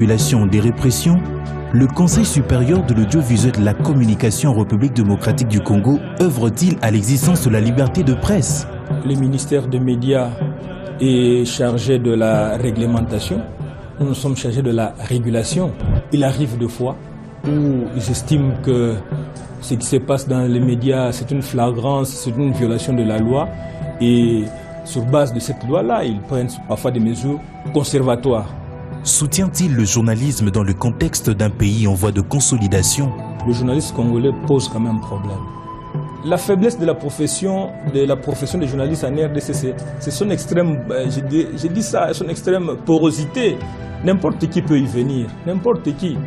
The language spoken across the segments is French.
Des répressions, le Conseil supérieur de l'audiovisuel de la communication en République démocratique du Congo œuvre-t-il à l'existence de la liberté de presse? Le ministère des Médias est chargé de la réglementation. Nous sommes chargés de la régulation. Il arrive des fois où ils estiment que ce qui se passe dans les médias, c'est une flagrance, c'est une violation de la loi. Et sur base de cette loi-là, ils prennent parfois des mesures conservatoires. Soutient-il le journalisme dans le contexte d'un pays en voie de consolidation? Le journaliste congolais pose quand même problème. La faiblesse de la profession des journalistes en RDC, c'est son extrême, je dis ça, son extrême porosité. N'importe qui peut y venir, n'importe qui.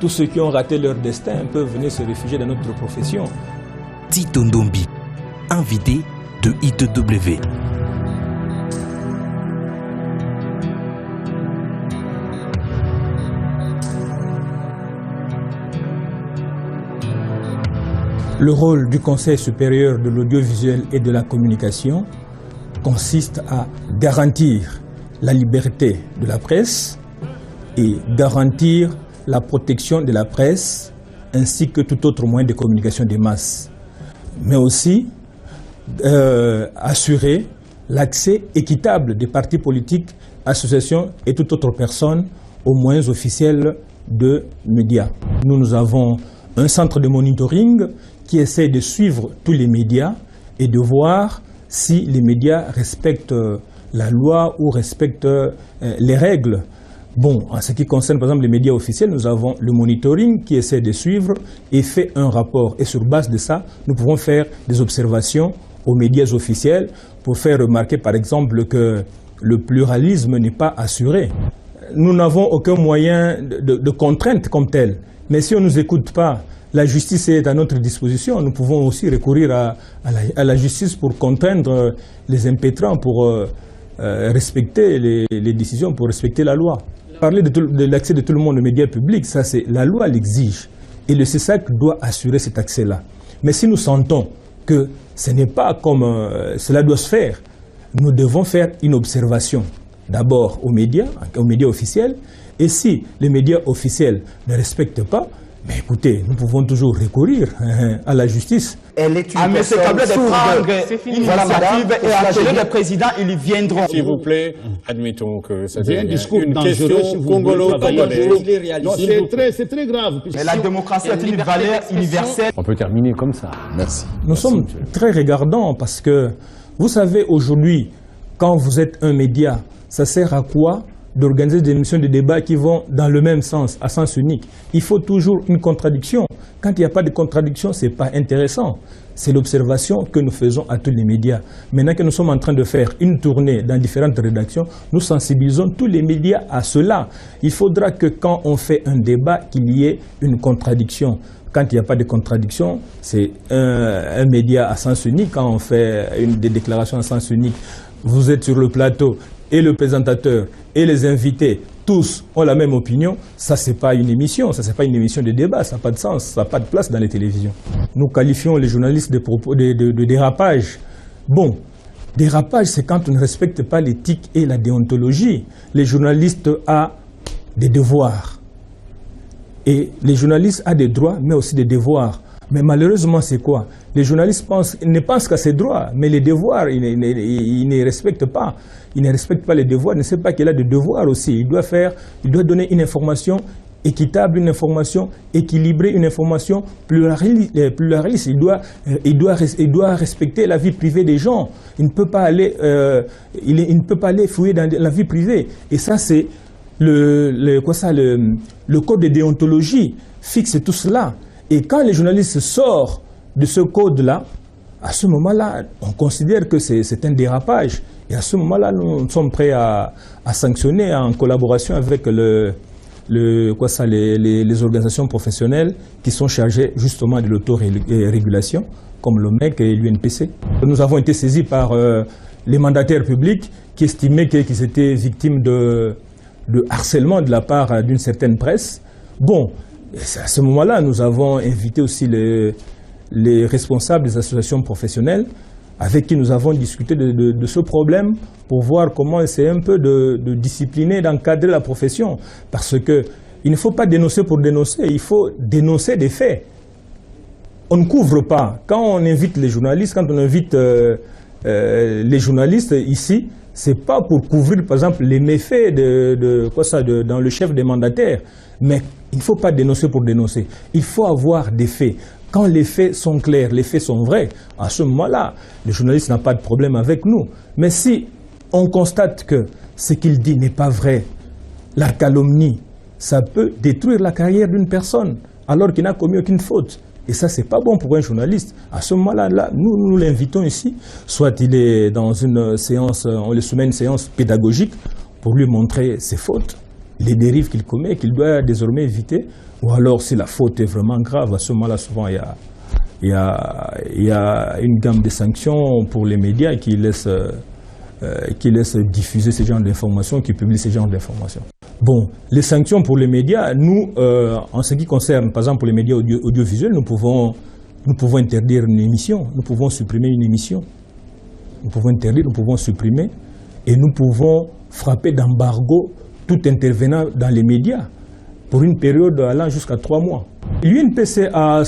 Tous ceux qui ont raté leur destin peuvent venir se réfugier dans notre profession. Tito Ndombi, invité de ITW. Le rôle du Conseil supérieur de l'audiovisuel et de la communication consiste à garantir la liberté de la presse et garantir la protection de la presse ainsi que tout autre moyen de communication des masses, mais aussi assurer l'accès équitable des partis politiques, associations et toute autre personne aux moyens officiels de médias. Nous avons un centre de monitoring qui essaie de suivre tous les médias et de voir si les médias respectent la loi ou respectent les règles. Bon, en ce qui concerne par exemple les médias officiels, nous avons le monitoring qui essaie de suivre et fait un rapport. Et sur base de ça, nous pouvons faire des observations aux médias officiels pour faire remarquer par exemple que le pluralisme n'est pas assuré. Nous n'avons aucun moyen de contrainte comme tel. Mais si on ne nous écoute pas, la justice est à notre disposition. Nous pouvons aussi recourir à la justice pour contraindre les impétrants, pour respecter les décisions, pour respecter la loi. Parler de l'accès de tout le monde aux médias publics, ça c'est la loi l'exige. Et le CESAC doit assurer cet accès-là. Mais si nous sentons que ce n'est pas comme cela doit se faire, nous devons faire une observation. D'abord aux médias officiels. Et si les médias officiels ne respectent pas, mais écoutez, nous pouvons toujours recourir à la justice. Elle est une personne sourde. Voilà, madame, et appeler le président, ils viendront. S'il vous plaît, admettons que c'est un discours une question congolo-congolaise. C'est très grave. Mais la démocratie est une valeur universelle. On peut terminer comme ça. Merci. Nous sommes très regardants parce que, vous savez, aujourd'hui, quand vous êtes un média, ça sert à quoi d'organiser des émissions de débat qui vont dans le même sens, à sens unique? Il faut toujours une contradiction. Quand il n'y a pas de contradiction, ce n'est pas intéressant. C'est l'observation que nous faisons à tous les médias. Maintenant que nous sommes en train de faire une tournée dans différentes rédactions, nous sensibilisons tous les médias à cela. Il faudra que quand on fait un débat, qu'il y ait une contradiction. Quand il n'y a pas de contradiction, c'est un média à sens unique. Quand on fait des déclarations à sens unique, vous êtes sur le plateau et le présentateur et les invités, tous ont la même opinion, ça c'est pas une émission, ça c'est pas une émission de débat, ça n'a pas de sens, ça n'a pas de place dans les télévisions. Nous qualifions les journalistes de dérapage. Bon, dérapage c'est quand on ne respecte pas l'éthique et la déontologie. Les journalistes ont des devoirs. Et les journalistes ont des droits, mais aussi des devoirs. Mais malheureusement, c'est quoi? Les journalistes ne pensent qu'à ses droits, mais les devoirs, ils ne respectent pas. Ils ne respectent pas les devoirs, ils ne savent pas qu'il a des devoirs aussi. Il doit donner une information équitable, une information équilibrée, une information pluraliste. Il doit respecter la vie privée des gens. Il ne peut pas aller fouiller dans la vie privée. Et ça, c'est le code de déontologie fixe tout cela. Et quand les journalistes sortent de ce code-là, à ce moment-là, on considère que c'est un dérapage. Et à ce moment-là, nous sommes prêts à sanctionner en collaboration avec les organisations professionnelles qui sont chargées justement de l'autorégulation, comme l'OMEC et l'UNPC. Nous avons été saisis par les mandataires publics qui estimaient qu'ils étaient victimes de harcèlement de la part d'une certaine presse. Bon, à ce moment-là, nous avons invité aussi les responsables des associations professionnelles avec qui nous avons discuté de ce problème pour voir comment essayer un peu de discipliner, d'encadrer la profession. Parce qu'il ne faut pas dénoncer pour dénoncer, il faut dénoncer des faits. On ne couvre pas. Quand on invite les journalistes, quand on invite les journalistes ici, c'est pas pour couvrir, par exemple, les méfaits dans le chef des mandataires. Mais il ne faut pas dénoncer pour dénoncer. Il faut avoir des faits. Quand les faits sont clairs, les faits sont vrais, à ce moment-là, le journaliste n'a pas de problème avec nous. Mais si on constate que ce qu'il dit n'est pas vrai, la calomnie, ça peut détruire la carrière d'une personne alors qu'il n'a commis aucune faute. Et ça, c'est pas bon pour un journaliste. À ce moment-là, nous l'invitons ici, soit il est dans une séance, on le soumet à une séance pédagogique pour lui montrer ses fautes, les dérives qu'il commet, qu'il doit désormais éviter. Ou alors, si la faute est vraiment grave, à ce moment-là, souvent, il y a une gamme de sanctions pour les médias qui laissent diffuser ce genre d'informations, qui publient ce genre d'informations. Bon, les sanctions pour les médias, nous, en ce qui concerne, par exemple, pour les médias audiovisuels, nous pouvons interdire une émission, nous pouvons supprimer une émission. Nous pouvons interdire, nous pouvons supprimer, et nous pouvons frapper d'embargo tout intervenant dans les médias pour une période allant jusqu'à 3 mois. L'UNPC a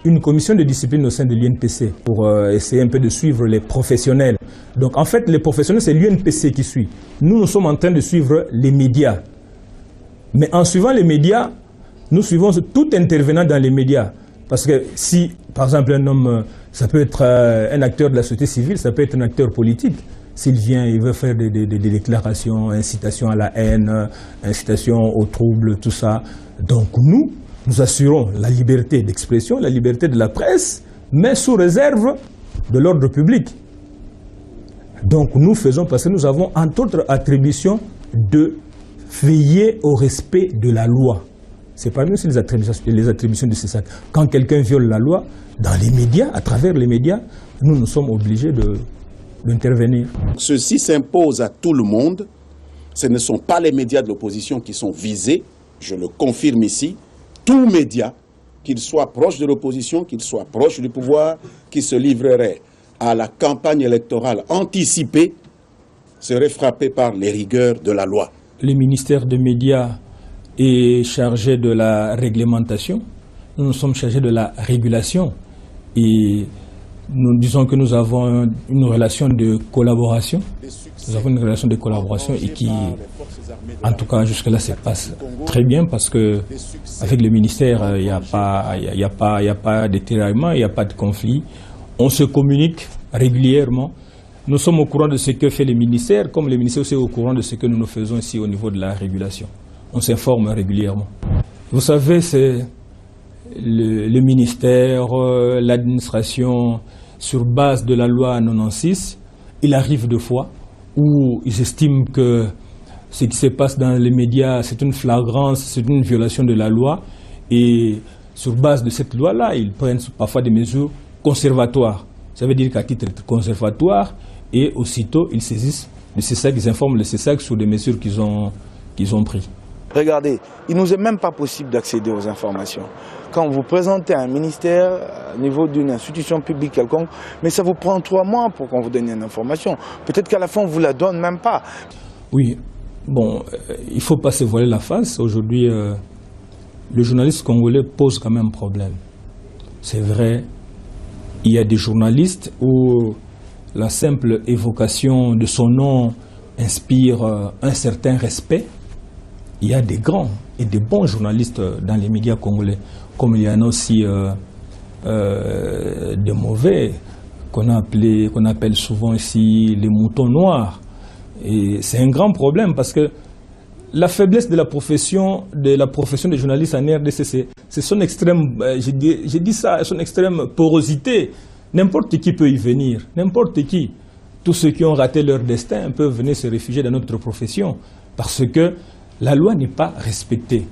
une commission de discipline au sein de l'UNPC pour essayer un peu de suivre les professionnels. Donc en fait, les professionnels, c'est l'UNPC qui suit. Nous sommes en train de suivre les médias. Mais en suivant les médias, nous suivons tout intervenant dans les médias. Parce que si, par exemple, un homme, ça peut être un acteur de la société civile, ça peut être un acteur politique. S'il vient, il veut faire des déclarations, incitation à la haine, incitation au trouble, tout ça. Donc nous assurons la liberté d'expression, la liberté de la presse, mais sous réserve de l'ordre public. Donc nous faisons, parce que nous avons entre autres attributions de veiller au respect de la loi. C'est parmi nous les attributions de CESAC. Quand quelqu'un viole la loi, dans les médias, à travers les médias, nous sommes obligés d'intervenir. Ceci s'impose à tout le monde. Ce ne sont pas les médias de l'opposition qui sont visés, je le confirme ici. Tout média, qu'il soit proche de l'opposition, qu'il soit proche du pouvoir, qui se livrerait à la campagne électorale anticipée, serait frappé par les rigueurs de la loi. Le ministère des médias est chargé de la réglementation, nous sommes chargés de la régulation et nous disons que nous avons une relation de collaboration. Nous avons une relation de collaboration et qui, en tout cas jusque-là, se passe très bien parce que avec le ministère, il n'y a pas de tiraillement, il n'y a pas de conflit. On se communique régulièrement. Nous sommes au courant de ce que fait le ministère, comme le ministère aussi est au courant de ce que nous faisons ici au niveau de la régulation. On s'informe régulièrement. Vous savez, c'est le ministère, l'administration, sur base de la loi 96, il arrive deux fois où ils estiment que ce qui se passe dans les médias, c'est une flagrance, c'est une violation de la loi. Et sur base de cette loi-là, ils prennent parfois des mesures conservatoires. Ça veut dire qu'à titre conservatoire, et aussitôt, ils saisissent le CESAC, ils informent le CESAC sur des mesures qu'ils ont prises. Regardez, il ne nous est même pas possible d'accéder aux informations. Quand vous présentez à un ministère, au niveau d'une institution publique quelconque, mais ça vous prend 3 mois pour qu'on vous donne une information. Peut-être qu'à la fin, on ne vous la donne même pas. Oui, bon, il ne faut pas se voiler la face. Aujourd'hui, le journaliste congolais pose quand même problème. C'est vrai, il y a des journalistes où la simple évocation de son nom inspire un certain respect. Il y a des grands et des bons journalistes dans les médias congolais, comme il y en a aussi des mauvais, qu'on appelle souvent ici les moutons noirs. Et c'est un grand problème parce que la faiblesse de la profession des journalistes en RDC, c'est son extrême, j'ai dit ça, son extrême porosité. N'importe qui peut y venir, n'importe qui. Tous ceux qui ont raté leur destin peuvent venir se réfugier dans notre profession parce que la loi n'est pas respectée.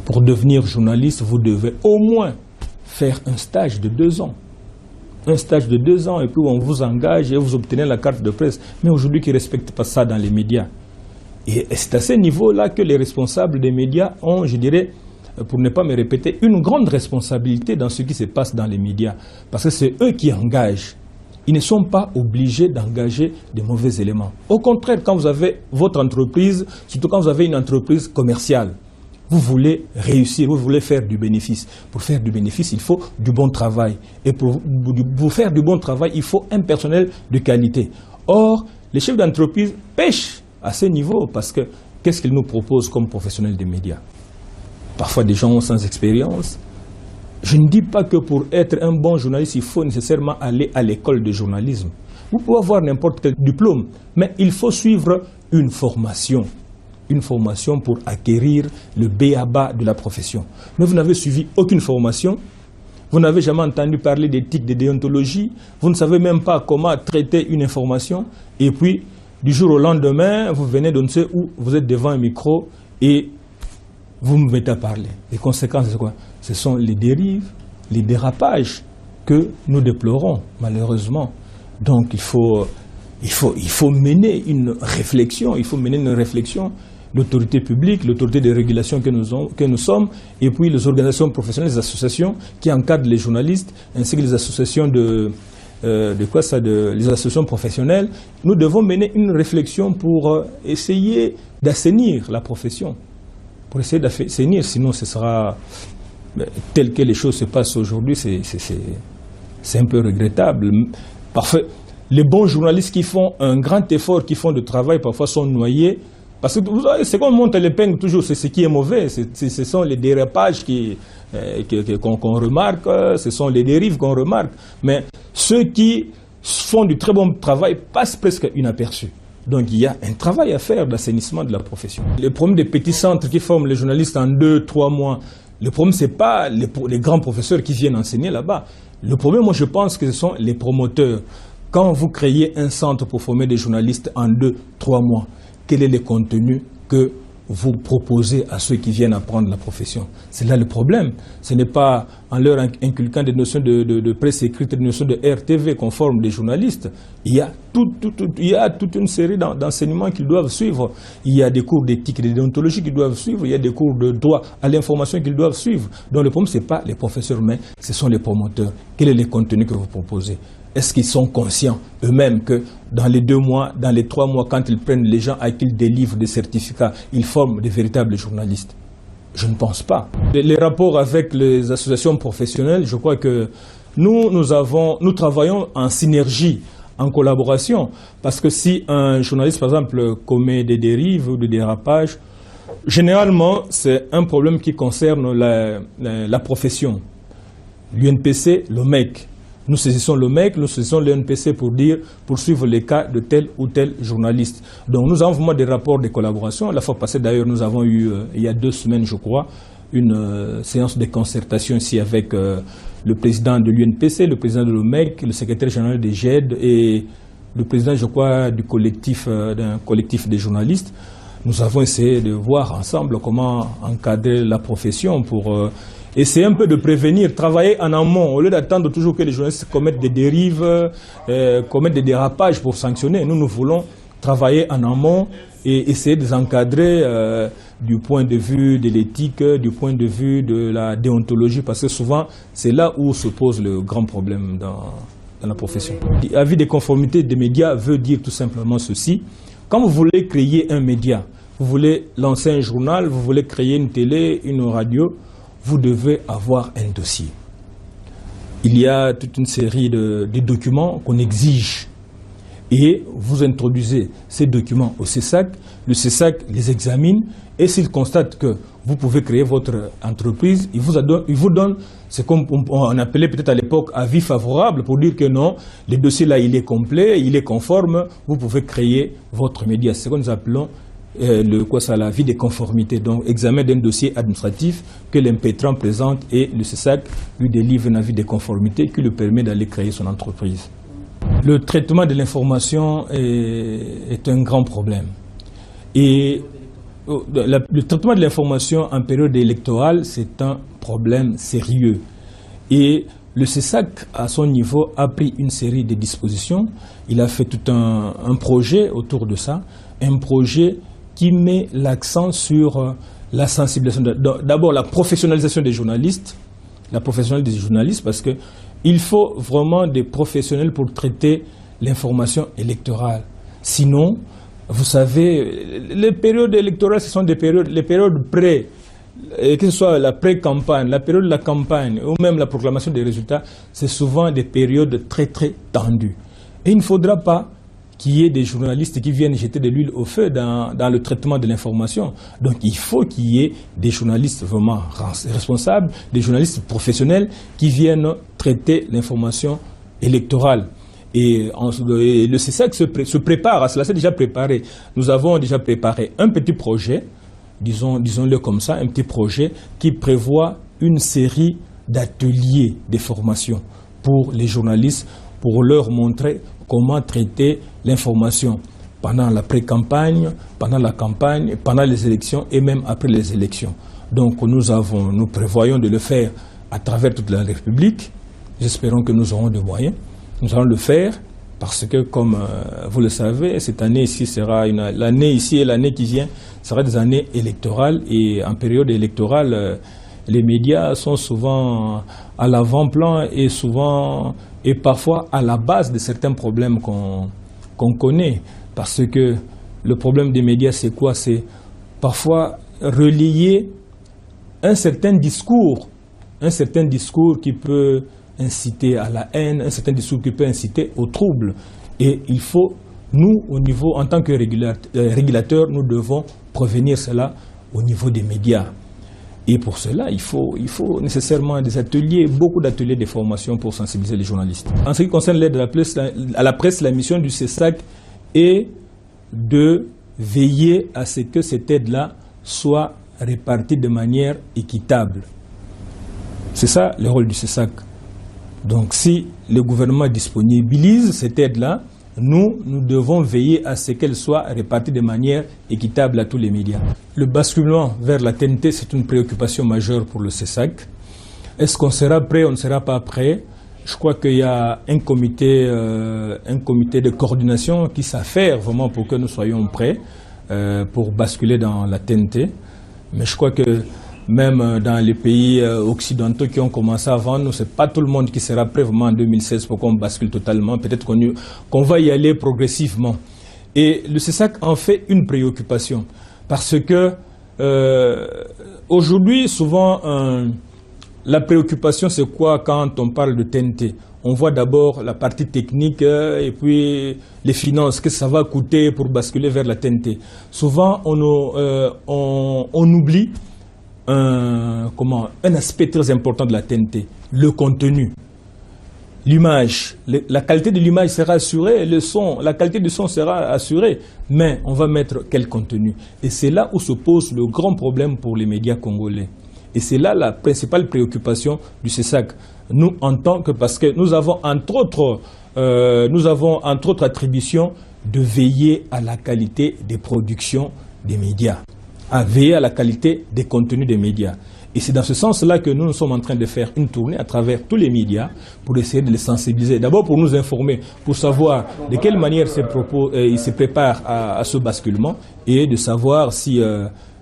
Pour devenir journaliste, vous devez au moins faire un stage de 2 ans. Un stage de 2 ans et puis on vous engage et vous obtenez la carte de presse. Mais aujourd'hui, qui ne respectent pas ça dans les médias. Et c'est à ce niveau-là que les responsables des médias ont, je dirais, pour ne pas me répéter, une grande responsabilité dans ce qui se passe dans les médias. Parce que c'est eux qui engagent. Ils ne sont pas obligés d'engager des mauvais éléments. Au contraire, quand vous avez votre entreprise, surtout quand vous avez une entreprise commerciale, vous voulez réussir, vous voulez faire du bénéfice. Pour faire du bénéfice, il faut du bon travail. Et pour faire du bon travail, il faut un personnel de qualité. Or, les chefs d'entreprise pêchent à ce niveau parce que qu'est-ce qu'ils nous proposent comme professionnels des médias? Parfois des gens sans expérience. Je ne dis pas que pour être un bon journaliste, il faut nécessairement aller à l'école de journalisme. Vous pouvez avoir n'importe quel diplôme, mais il faut suivre une formation. Une formation pour acquérir le b.a.-ba de la profession. Mais vous n'avez suivi aucune formation, vous n'avez jamais entendu parler d'éthique, de déontologie, vous ne savez même pas comment traiter une information, et puis du jour au lendemain, vous venez de ne sais où, vous êtes devant un micro et vous me mettez à parler. Les conséquences, c'est quoi? Ce sont les dérives, les dérapages que nous déplorons, malheureusement. Donc il faut mener une réflexion, l'autorité publique, l'autorité de régulation que nous sommes, et puis les organisations professionnelles, les associations qui encadrent les journalistes, ainsi que les associations les associations professionnelles. Nous devons mener une réflexion pour essayer d'assainir la profession. Pour essayer d'assainir, sinon ce sera tel que les choses se passent aujourd'hui, c'est un peu regrettable. Parfois, les bons journalistes qui font un grand effort, qui font du travail, parfois sont noyés. Parce que vous savez, c'est qu'on monte l'épingle toujours, c'est ce qui est mauvais. Ce sont les dérapages qu'on remarque, ce sont les dérives qu'on remarque. Mais ceux qui font du très bon travail passent presque inaperçus. Donc il y a un travail à faire d'assainissement de la profession. Le problème des petits centres qui forment les journalistes en 2-3 mois, le problème ce n'est pas les grands professeurs qui viennent enseigner là-bas. Le problème, moi je pense que ce sont les promoteurs. Quand vous créez un centre pour former des journalistes en 2-3 mois, quel est le contenu que vous proposez à ceux qui viennent apprendre la profession? C'est là le problème. Ce n'est pas en leur inculquant des notions de presse écrite, des notions de RTV qu'on forme des journalistes. Il y a toute une série d'enseignements qu'ils doivent suivre. Il y a des cours d'éthique et de déontologie qu'ils doivent suivre. Il y a des cours de droit à l'information qu'ils doivent suivre. Donc le problème, ce n'est pas les professeurs, mais ce sont les promoteurs. Quel est le contenu que vous proposez? Est-ce qu'ils sont conscients eux-mêmes que dans les 2 mois, dans les 3 mois, quand ils prennent les gens à qui ils délivrent des certificats, ils forment des véritables journalistes? Je ne pense pas. Les rapports avec les associations professionnelles, je crois que nous travaillons en synergie, en collaboration. Parce que si un journaliste, par exemple, commet des dérives ou des dérapages, généralement, c'est un problème qui concerne la profession. L'UNPC, le MEC. Nous saisissons le MEC, nous saisissons l'UNPC pour suivre les cas de tel ou tel journaliste. Donc nous avons vraiment des rapports de collaboration. La fois passée d'ailleurs, nous avons eu, il y a 2 semaines je crois, une séance de concertation ici avec le président de l'UNPC, le président de l'OMEC, le secrétaire général des GED et le président, je crois, d'un collectif des journalistes. Nous avons essayé de voir ensemble comment encadrer la profession pour essayer un peu de prévenir, travailler en amont, au lieu d'attendre toujours que les journalistes commettent des dérives, commettent des dérapages pour sanctionner. Nous voulons travailler en amont et essayer de les encadrer du point de vue de l'éthique, du point de vue de la déontologie, parce que souvent, c'est là où se pose le grand problème dans la profession. Avis de conformité des médias veut dire tout simplement ceci. Quand vous voulez créer un média, vous voulez lancer un journal, vous voulez créer une télé, une radio, vous devez avoir un dossier. Il y a toute une série de documents qu'on exige. Et vous introduisez ces documents au CESAC, le CESAC les examine, et s'il constate que vous pouvez créer votre entreprise, il vous donne ce qu'on appelait peut-être à l'époque avis favorable pour dire que non, le dossier là il est complet, il est conforme, vous pouvez créer votre média. C'est ce que nous appelons l'avis de conformité, donc examen d'un dossier administratif que l'impétrant présente et le CESAC lui délivre un avis de conformité qui lui permet d'aller créer son entreprise. Le traitement de l'information est un grand problème. Et le traitement de l'information en période électorale, c'est un problème sérieux. Et le CESAC, à son niveau, a pris une série de dispositions. Il a fait tout un projet autour de ça, un projet qui met l'accent sur la sensibilisation, d'abord la professionnalisation des journalistes, parce que il faut vraiment des professionnels pour traiter l'information électorale. Sinon, vous savez, les périodes électorales, ce sont les périodes que ce soit la pré-campagne, la période de la campagne ou même la proclamation des résultats, c'est souvent des périodes très très tendues. Et il ne faudra pas qu'il y ait des journalistes qui viennent jeter de l'huile au feu dans le traitement de l'information. Donc il faut qu'il y ait des journalistes vraiment responsables, des journalistes professionnels qui viennent traiter l'information électorale. Et le CESAC se prépare à cela, c'est déjà préparé. Nous avons déjà préparé un petit projet, disons-le comme ça, un petit projet qui prévoit une série d'ateliers de formation pour les journalistes, pour leur montrer comment traiter l'information pendant la pré-campagne, pendant la campagne, pendant les élections et même après les élections. Donc nous prévoyons de le faire à travers toute la République. J'espère que nous aurons des moyens. Nous allons le faire parce que, comme vous le savez, cette année ici sera l'année ici et l'année qui vient sera des années électorales, et en période électorale, les médias sont souvent à l'avant-plan et parfois à la base de certains problèmes qu'on connaît. Parce que le problème des médias, c'est quoi? C'est parfois relayer un certain discours qui peut inciter à la haine, un certain discours qui peut inciter au trouble. Et il faut, nous, en tant que régulateurs, nous devons prévenir cela au niveau des médias. Et pour cela, il faut nécessairement des ateliers, beaucoup d'ateliers de formation pour sensibiliser les journalistes. En ce qui concerne l'aide à la presse, la mission du CESAC est de veiller à ce que cette aide-là soit répartie de manière équitable. C'est ça le rôle du CESAC. Donc si le gouvernement disponibilise cette aide-là, nous devons veiller à ce qu'elle soit répartie de manière équitable à tous les médias. Le basculement vers la TNT, c'est une préoccupation majeure pour le CESAC. Est-ce qu'on sera prêt, on ne sera pas prêt? Je crois qu'il y a un comité de coordination qui s'affaire vraiment pour que nous soyons prêts pour basculer dans la TNT. Mais je crois que même dans les pays occidentaux qui ont commencé avant nous, c'est pas tout le monde qui sera prêt vraiment en 2016 pour qu'on bascule totalement. Peut-être qu'on va y aller progressivement. Et le CESAC en fait une préoccupation. Parce que aujourd'hui, souvent, la préoccupation, c'est quoi quand on parle de TNT? On voit d'abord la partie technique et puis les finances, qu'est-ce que ça va coûter pour basculer vers la TNT. Souvent, on oublie un aspect très important de la TNT, le contenu, l'image. La qualité de l'image sera assurée, la qualité du son sera assurée, mais on va mettre quel contenu? Et c'est là où se pose le grand problème pour les médias congolais. Et c'est là la principale préoccupation du CESAC. Nous, parce que nous avons entre autres attributions de veiller à la qualité des productions des médias, à veiller à la qualité des contenus des médias. Et c'est dans ce sens-là que nous sommes en train de faire une tournée à travers tous les médias pour essayer de les sensibiliser. D'abord pour nous informer, pour savoir de quelle manière ils se préparent à ce basculement et de savoir si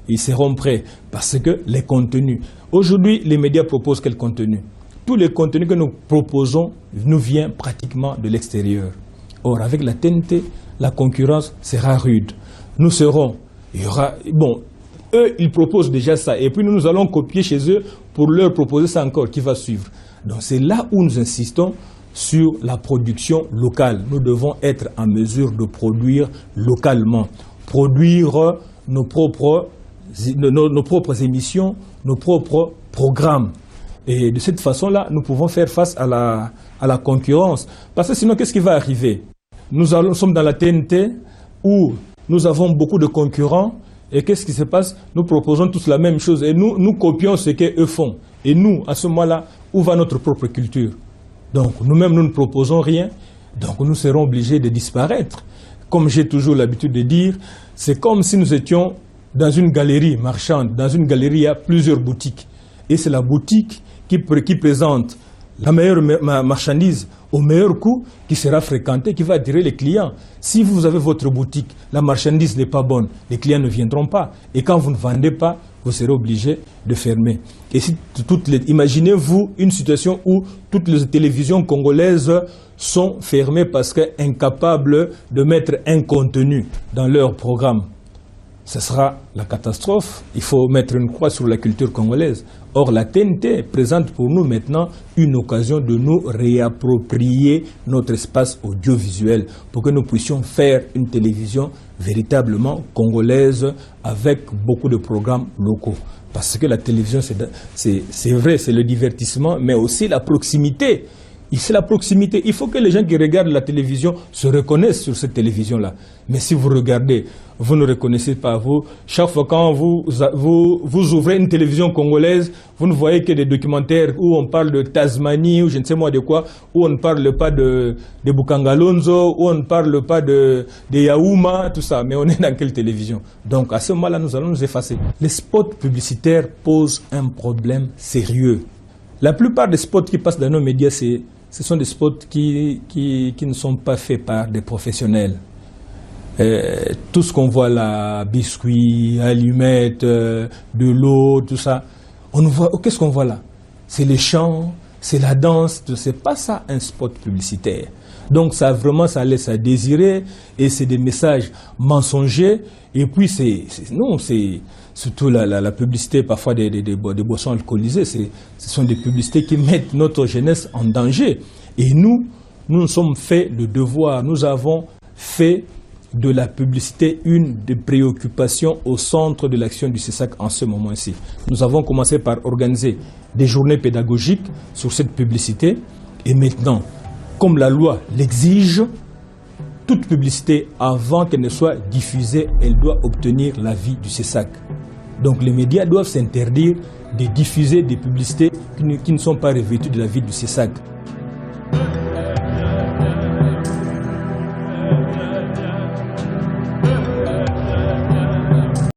ils seront prêts. Parce que les contenus, aujourd'hui les médias proposent quel contenu? Tous les contenus que nous proposons nous viennent pratiquement de l'extérieur. Or avec la TNT, la concurrence sera rude. Eux, ils proposent déjà ça. Et puis nous allons copier chez eux pour leur proposer ça encore, qui va suivre. Donc c'est là où nous insistons sur la production locale. Nous devons être en mesure de produire localement. Produire nos propres émissions, nos propres programmes. Et de cette façon-là, nous pouvons faire face à la concurrence. Parce que sinon, qu'est-ce qui va arriver? Nous sommes dans la TNT où nous avons beaucoup de concurrents. Et qu'est-ce qui se passe? Nous proposons tous la même chose et nous copions ce qu'eux font. Et nous, à ce moment-là, où va notre propre culture? Donc nous-mêmes, nous ne proposons rien. Donc nous serons obligés de disparaître. Comme j'ai toujours l'habitude de dire, c'est comme si nous étions dans une galerie marchande. Dans une galerie, il y a plusieurs boutiques. Et c'est la boutique qui présente la meilleure marchandise au meilleur coût qui sera fréquentée, qui va attirer les clients. Si vous avez votre boutique, la marchandise n'est pas bonne, les clients ne viendront pas. Et quand vous ne vendez pas, vous serez obligé de fermer. Et si imaginez-vous une situation où toutes les télévisions congolaises sont fermées parce qu'incapables de mettre un contenu dans leur programme. Ce sera la catastrophe. Il faut mettre une croix sur la culture congolaise. Or, la TNT présente pour nous maintenant une occasion de nous réapproprier notre espace audiovisuel pour que nous puissions faire une télévision véritablement congolaise avec beaucoup de programmes locaux. Parce que la télévision, c'est vrai, c'est le divertissement, mais aussi la proximité. C'est la proximité. Il faut que les gens qui regardent la télévision se reconnaissent sur cette télévision-là. Mais si vous regardez, vous ne reconnaissez pas vous. Chaque fois quand vous ouvrez une télévision congolaise, vous ne voyez que des documentaires où on parle de Tasmanie ou je ne sais moi de quoi, où on ne parle pas de Bukangalonzo, où on ne parle pas de Yaouma, tout ça. Mais on est dans quelle télévision? Donc à ce moment-là, nous allons nous effacer. Les spots publicitaires posent un problème sérieux. La plupart des spots qui passent dans nos médias, ce sont des spots qui ne sont pas faits par des professionnels. Tout ce qu'on voit là, biscuits, allumettes, de l'eau, tout ça, on voit, qu'est-ce qu'on voit là? C'est les chants, c'est la danse, c'est pas ça un spot publicitaire. Donc ça vraiment, ça laisse à désirer et c'est des messages mensongers. Et puis c'est surtout la publicité parfois des boissons alcoolisées. Ce sont des publicités qui mettent notre jeunesse en danger. Et nous nous sommes fait le devoir. Nous avons fait de la publicité une des préoccupations au centre de l'action du CESAC en ce moment-ci. Nous avons commencé par organiser des journées pédagogiques sur cette publicité. Et maintenant, comme la loi l'exige, toute publicité, avant qu'elle ne soit diffusée, elle doit obtenir l'avis du CESAC. Donc les médias doivent s'interdire de diffuser des publicités qui ne sont pas revêtues de l'avis du CESAC.